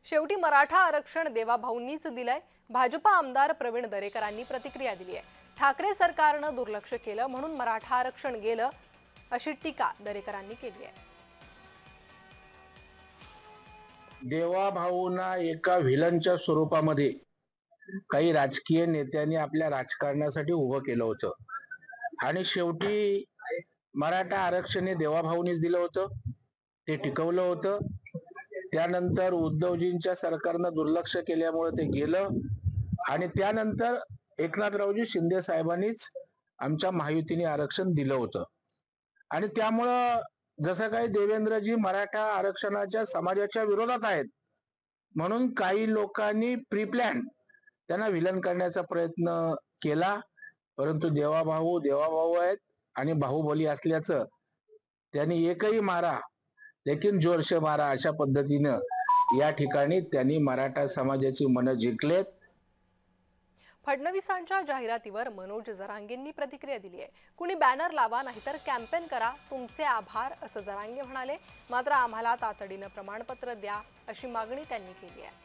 शेवटी मराठा आरक्षण देवाभाऊंनीच दिलंय। भाजपा आमदार प्रवीण दरेकरांनी प्रतिक्रिया दिली आहे। ठाकरे सरकारनं दुर्लक्ष केलं म्हणून मराठा आरक्षण गेलं, अशी टीका दरेकरांनी केली आहे। देवाभाऊंना एका व्हिलनच्या स्वरूपामध्ये काही राजकीय नेत्यांनी आपल्या राजकारणासाठी उभं केलं होतं आणि शेवटी मराठा आरक्षण हे देवाभाऊंनीच दिलं होतं, ते टिकवलं होतं। त्यानंतर उद्धवजींच्या सरकारनं दुर्लक्ष केल्यामुळे ते गेलं आणि त्यानंतर एकनाथरावजी शिंदे साहेबांनीच आमच्या महायुतीने आरक्षण दिलं होतं आणि त्यामुळं जसं काही देवेंद्रजी मराठा आरक्षणाच्या समाजाच्या विरोधात आहेत म्हणून काही लोकांनी प्री प्लॅन त्यांना विलन करण्याचा प्रयत्न केला, परंतु देवाभाऊ आहेत आणि बाहुबली असल्याचं त्यांनी एकही मारा लेकिन जोरशे मारा अशा पद्धतीनं या ठिकाणी त्यांनी मराठा समाजाची मनं जिंकलेत। फडणवीसांच्या जाहिरातीवर मनोज जरांगेंनी प्रतिक्रिया दिली आहे। कुणी बॅनर लावा नाहीतर कॅम्पेन करा, तुमचे आभार असं जरांगे म्हणाले। मात्र आम्हाला तातडीनं प्रमाणपत्र द्या अशी मागणी त्यांनी केली आहे।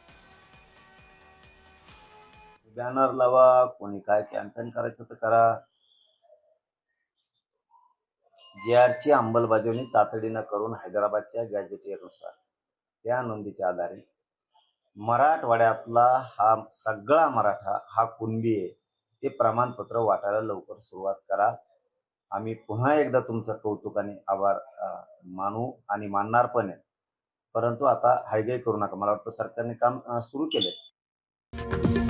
बॅनर लावा, कोणी काय कॅम्पेन करायचं तर करा, JRची अंमलबजावणी तातडीनं करून हैदराबादच्या गॅझेटियरनुसार त्या नोंदीच्या आधारे मराठवाड्यातला हा सगळा मराठा हा कुणबी आहे ते प्रमाणपत्र वाटायला लवकर सुरुवात करा। आम्ही पुन्हा एकदा तुमचं कौतुक आणि आभार मानू आणि मानणार पण आहे, परंतु आता हायगाई करू नका। मला वाटतं सरकारने काम सुरू केलंय।